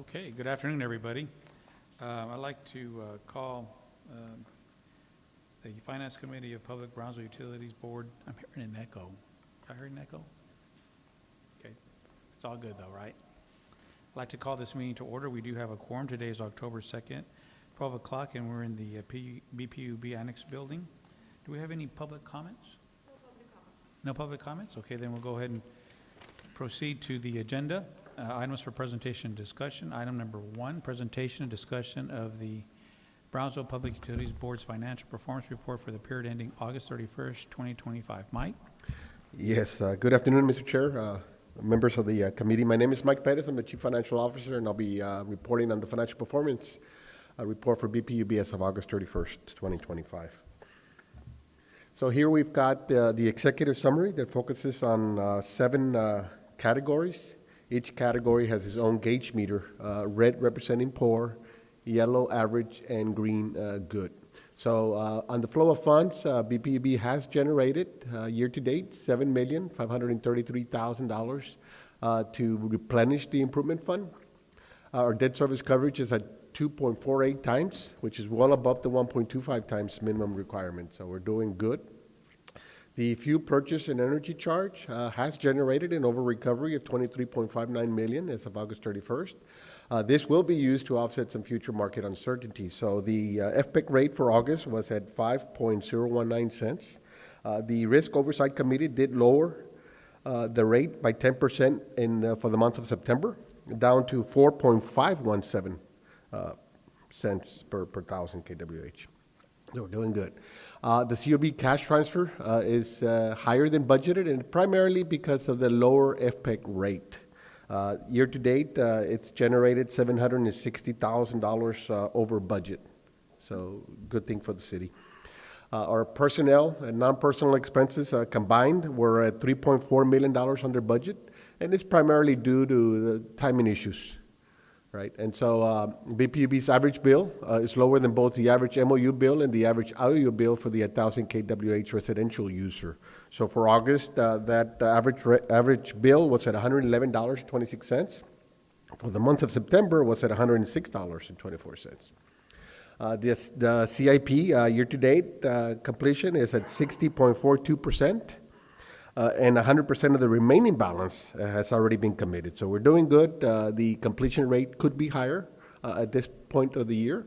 Okay, good afternoon, everybody. I'd like to call the Finance Committee of Public Brownsville Utilities Board. I'm hearing an echo. I heard an echo? Okay, it's all good though, right? I'd like to call this meeting to order. We do have a quorum. Today is October 2nd, 12 o'clock, and we're in the BPUB Annex Building. Do we have any public comments? No public comments. No public comments? Okay, then we'll go ahead and proceed to the agenda. Items for presentation and discussion. Item number 1, presentation and discussion of the Brownsville Public Utilities Board's financial performance report for the period ending August 31st, 2025. Mike? Yes, good afternoon, Mr. Chair, members of the committee. My name is Mike Perez. I'm the Chief Financial Officer, and I'll be reporting on the financial performance report for BPUB as of August 31st, 2025. So here we've got the executive summary that focuses on 7 categories. Each category has its own gauge meter, red representing poor, yellow average, and green good. So on the flow of funds, BPUB has generated year-to-date $7,533,000 to replenish the improvement fund. Our debt service coverage is at 2.48 times, which is well above the 1.25 times minimum requirement. So we're doing good. The fuel purchase and energy charge has generated an over-recovery of $23.59 million as of August 31st. This will be used to offset some future market uncertainty. So the FPIC rate for August was at 5.019 cents. The Risk Oversight Committee did lower the rate by 10% for the month of September, down to 4.517 cents per thousand kWh. So we're doing good. The COB cash transfer is higher than budgeted, and primarily because of the lower FPIC rate. Year to date, it's generated $760,000 over budget. So good thing for the city. Our personnel and non-personal expenses combined were at $3.4 million under budget, and it's primarily due to the timing issues. Right, and so BPUB's average bill is lower than both the average MOU bill and the average IOU bill for the 1,000 kWh residential user. So for August, that average bill was at $111.26. For the month of September, was at $106.24. The CIP year-to-date completion is at 60.42%. And 100% of the remaining balance has already been committed. So we're doing good. The completion rate could be higher at this point of the year.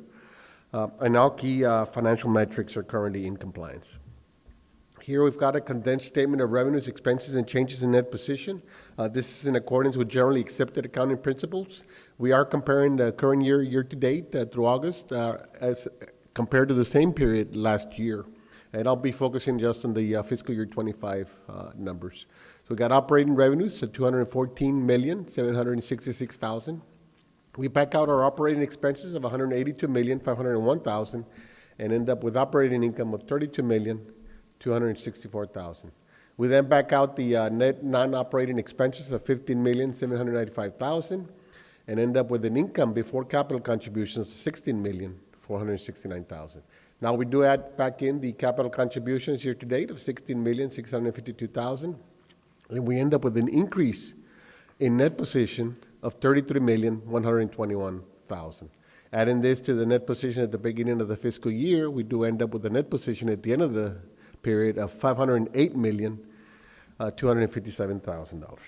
And all key financial metrics are currently in compliance. Here we've got a condensed statement of revenues, expenses, and changes in net position. This is in accordance with generally accepted accounting principles. We are comparing the current year-to-date through August as compared to the same period last year. And I'll be focusing just on the fiscal year 25 numbers. So we got operating revenues of $214,766,000. We back out our operating expenses of $182,501,000 and end up with operating income of $32,264,000. We then back out the net non-operating expenses of $15,795,000 and end up with an income before capital contributions of $16,469,000. Now we do add back in the capital contributions year to date of $16,652,000, and we end up with an increase in net position of $33,121,000. Adding this to the net position at the beginning of the fiscal year, we do end up with a net position at the end of the period of $508,257,000.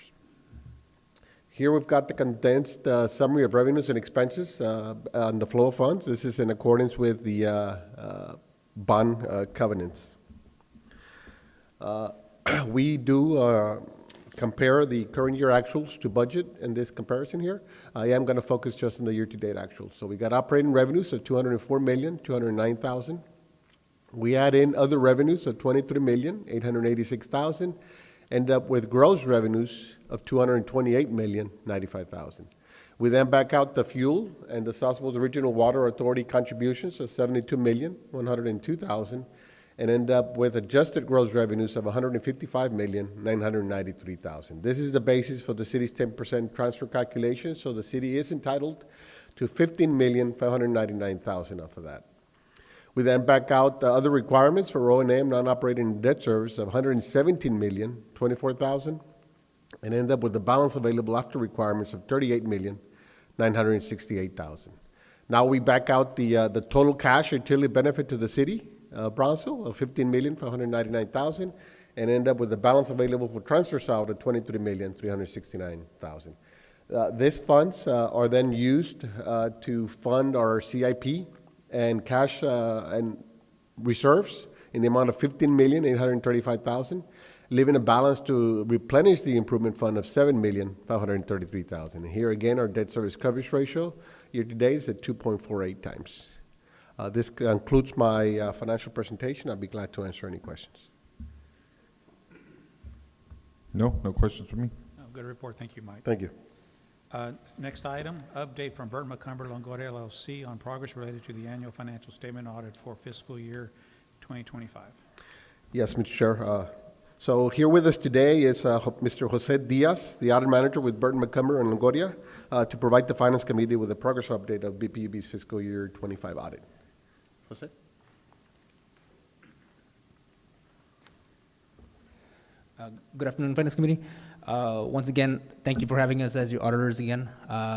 Here we've got the condensed summary of revenues and expenses on the flow of funds. This is in accordance with the bond covenants. We do compare the current year actuals to budget in this comparison here. I am going to focus just on the year-to-date actuals. So we got operating revenues of $204,209,000. We add in other revenues of $23,886,000. End up with gross revenues of $228,095,000. We then back out the fuel and the Southwest Regional Water Authority contributions of $72,102,000 and end up with adjusted gross revenues of $155,993,000. This is the basis for the city's 10% transfer calculation, so the city is entitled to $15,599,000 off of that. We then back out the other requirements for O&M non-operating debt service of $117,024,000 and end up with the balance available after requirements of $38,000,000 $968,000. Now we back out the total cash utility benefit to the city of Brownsville of $15,599,000 and end up with the balance available for transfers out of $23,369,000. These funds are then used to fund our CIP and cash and reserves in the amount of $15,835,000, leaving a balance to replenish the improvement fund of $7,533,000. And here again, our debt service coverage ratio year to date is at 2.48 times. This concludes my financial presentation. I'll be glad to answer any questions. No questions for me. Oh, good report. Thank you, Mike. Thank you. Next item, update from Burton McCumber Longoria LLC on progress related to the annual financial statement audit for fiscal year 2025. Yes, Mr. Chair. So here with us today is Mr. Jose Diaz, the audit manager with Burton McCumber and Longoria, to provide the Finance Committee with a progress update of BPUB's fiscal year 25 audit. Jose? Good afternoon, Finance Committee. Once again, thank you for having us as your auditors again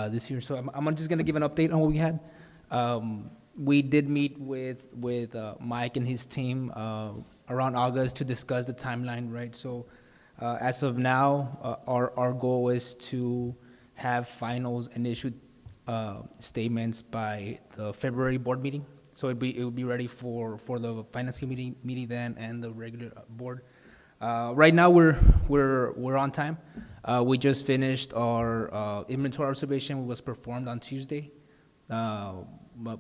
this year. So I'm just going to give an update on what we had. We did meet with Mike and his team around August to discuss the timeline, right? So as of now, our goal is to have finals and issue statements by the February board meeting. So it would be ready for the Finance Committee meeting then and the regular board. Right now, we're on time. We just finished our inventory observation, which was performed on Tuesday. But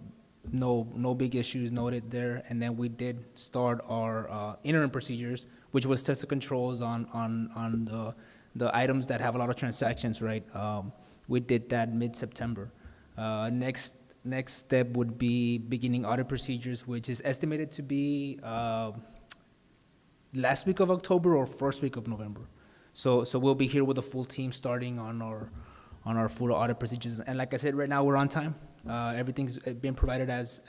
no big issues noted there. And then we did start our interim procedures, which was test of controls on the items that have a lot of transactions, right? We did that mid-September. Next step would be beginning audit procedures, which is estimated to be last week of October or first week of November. So we'll be here with the full team starting on our full audit procedures. And like I said, right now we're on time. Everything's been provided as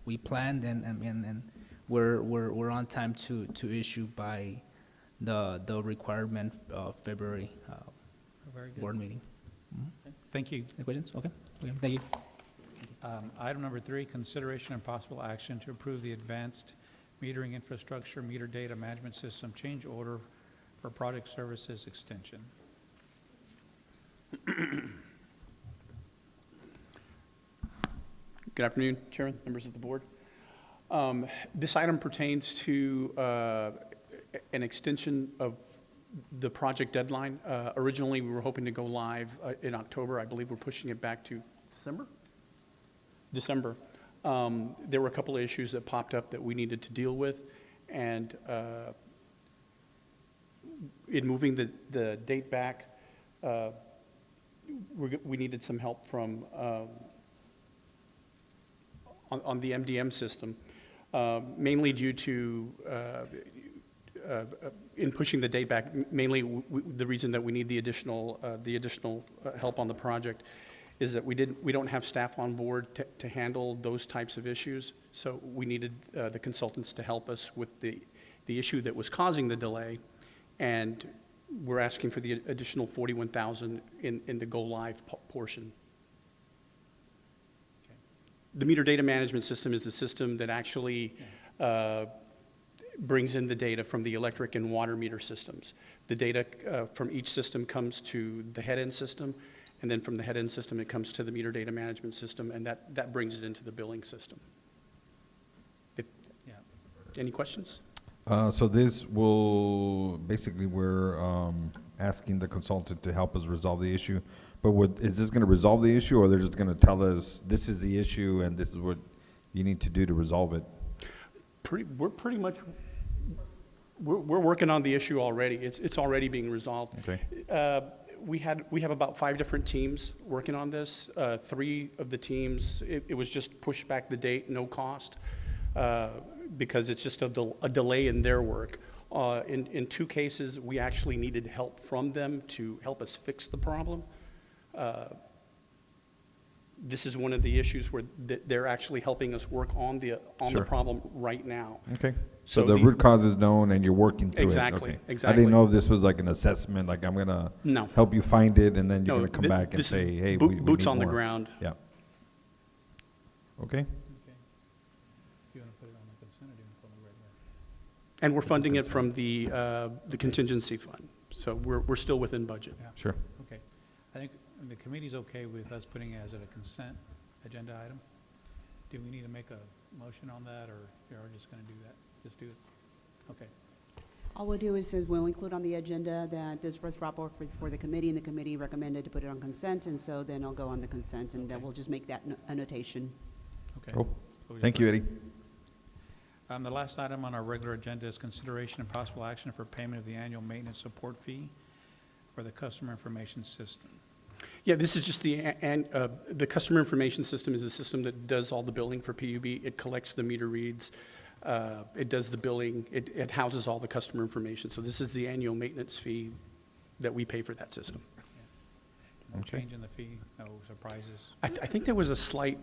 we planned, and we're on time to issue by the requirement of February Very good. board meeting. Thank you. Any questions? Okay, thank you. Item number 3, consideration and possible action to approve the advanced metering infrastructure meter data management system change order for product services extension. Good afternoon, Chairman, members of the board. This item pertains to an extension of the project deadline. Originally, we were hoping to go live in October. I believe we're pushing it back to December. There were a couple of issues that popped up that we needed to deal with, and in moving the date back, we needed some help from on the MDM system, mainly due to in pushing the date back. Mainly, the reason that we need the additional help on the project is that we don't have staff on board to handle those types of issues. So we needed the consultants to help us with the issue that was causing the delay, and we're asking for the additional $41,000 in the go live portion. Okay. The meter data management system is the system that actually brings in the data from the electric and water meter systems. The data from each system comes to the head-end system, and then from the head-end system, it comes to the meter data management system, and that brings it into the billing system. Any questions? So this will, basically, we're asking the consultant to help us resolve the issue. But is this going to resolve the issue, or they're just going to tell us this is the issue and this is what you need to do to resolve it? We're working on the issue already. It's already being resolved. Okay. We have about 5 different teams working on this. 3 of the teams, it was just push back the date, no cost, because it's just a delay in their work. In 2 cases, we actually needed help from them to help us fix the problem. this is one of the issues where they're actually helping us work on the Sure. problem right now. Okay. So So the the- root cause is known and you're working through it? Exactly, Okay. I exactly. didn't know if this was like an assessment, like I'm gonna No. help you find it and then you're No, gonna come thi- back and this is say, hey, boot- we boots need on the more. ground. Yeah. Okay. Okay. You want to put it on the consent or do you want to put it on the regular? And we're funding it from the contingency fund. So we're still within budget. Yeah. Sure. Okay. I think the committee's okay with us putting it as a consent agenda item. Do we need to make a motion on that, or you're just going to do that? Just do it? Okay. All we'll do is we'll include on the agenda that this was brought forward for the committee, and the committee recommended to put it on consent, and so then I'll go on the consent, and then Okay. we'll just make that a notation. Okay. Cool. So we Thank just- you, Eddie. The last item on our regular agenda is consideration and possible action for payment of the annual maintenance support fee for the customer information system. Yeah, this is just the customer information system is a system that does all the billing for PUB. It collects the meter reads, it does the billing, it houses all the customer information. So this is the annual maintenance fee that we pay for that system. No Okay. change in the fee, no surprises. I think there was a slight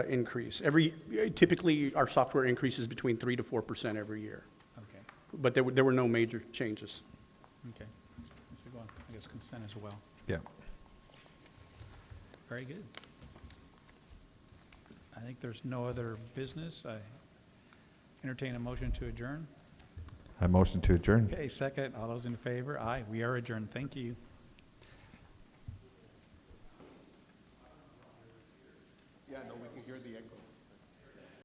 increase. Typically, our software increases between 3 to 4% every year, Okay, but there were no major changes. okay. So go on, I guess consent as well. Yeah. Very good. I think there's no other business. I entertain a motion to adjourn. I motion to adjourn. Okay, second. All those in favor? Aye, we are adjourned. Thank you.